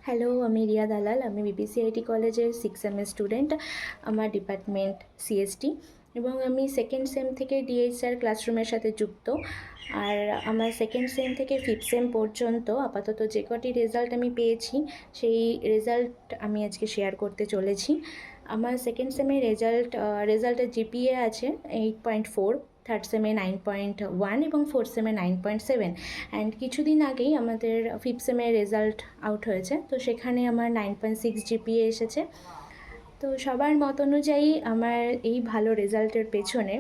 Hello, আমি রিয়া দালাল। আমি বিপিসিআইটি কলেজের 6 সেমের স্টুডেন্ট। আমার ডিপার্টমেন্ট সিএসটি এবং আমি সেকেন্ড সেম থেকে ডিএইচআর ক্লাসরুমের সাথে যুক্ত। আর আমার সেকেন্ড সেম থেকে ফিফথ সেম পর্যন্ত আপাতত যে কটি রেজাল্ট আমি পেয়েছি সেই রেজাল্ট আমি আজকে শেয়ার করতে চলেছি। আমার সেকেন্ড সেমের রেজাল্টের জিপিএ আছে 8.4, থার্ড সেমে 9.1 এবং ফোর্থ সেমে 9.7। অ্যান্ড কিছুদিন আগেই আমাদের ফিফথ সেমের রেজাল্ট আউট হয়েছে, তো সেখানে আমার 9.6 জিপিএ এসেছে। তো সবার মত অনুযায়ী আমার এই ভালো রেজাল্টের পেছনে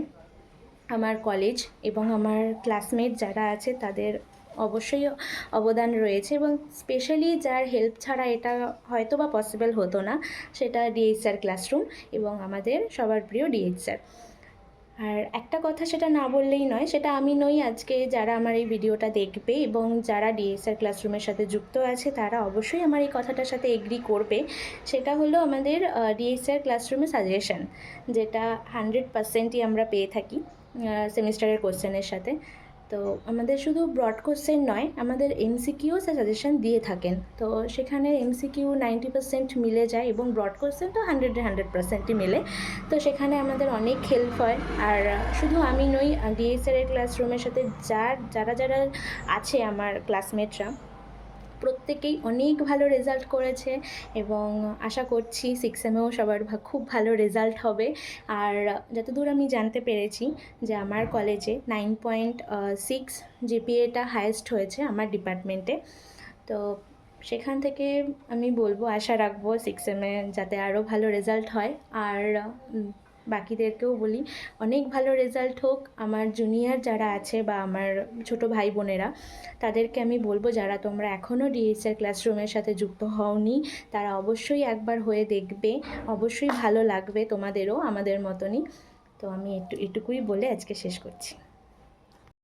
আমার কলেজ এবং আমার ক্লাসমেট যারা আছে তাদের অবশ্যই অবদান রয়েছে, এবং স্পেশালি যার হেল্প ছাড়া এটা হয়তো বা পসিবল হতো না, সেটা ডিএইচআর ক্লাসরুম এবং আমাদের সবার প্রিয় ডিএইচআর। আর একটা কথা সেটা না বললেই নয়, সেটা আমি নই, আজকে যারা আমার এই ভিডিওটা দেখবে এবং যারা ডিএসআর ক্লাসরুমের সাথে যুক্ত আছে তারা অবশ্যই আমার এই কথাটার সাথে এগ্রি করবে। সেটা হলো আমাদের ডিএসআর ক্লাসরুমে সাজেশন, যেটা 100%ই আমরা পেয়ে থাকি সেমিস্টারের কোশ্চেনের সাথে। তো আমাদের শুধু ব্রড কোশ্চেন নয়, আমাদের এমসিকিউ সাজেশন দিয়ে থাকেন। তো সেখানে এমসিকিউ 90% মিলে যায় এবং ব্রড কোশ্চেন তো 100% মিলে। তো সেখানে আমাদের অনেক হেল্প হয়। আর শুধু আমি নই, ডিএসআরের ক্লাসরুমের সাথে যারা যারা আছে আমার ক্লাসমেটরা প্রত্যেকেই অনেক ভালো রেজাল্ট করেছে এবং আশা করছি সিক্স সেমেও সবার খুব ভালো রেজাল্ট হবে। আর যতদূর আমি জানতে পেরেছি যে আমার কলেজে 9.6 জিপিএটা হায়েস্ট হয়েছে আমার ডিপার্টমেন্টে। তো সেখান থেকে আমি বলবো, আশা রাখবো সিক্স সেমে যাতে আরও ভালো রেজাল্ট হয়। আর বাকিদেরকেও বলি অনেক ভালো রেজাল্ট হোক। আমার জুনিয়র যারা আছে বা আমার ছোট ভাই বোনেরা, তাদেরকে আমি বলবো যারা তোমরা এখনও ডিএইচআর ক্লাসরুমের সাথে যুক্ত হওনি তারা অবশ্যই একবার হয়ে দেখবে, অবশ্যই ভালো লাগবে তোমাদেরও আমাদের মতনই। তো আমি এটুকুই বলে আজকে শেষ করছি।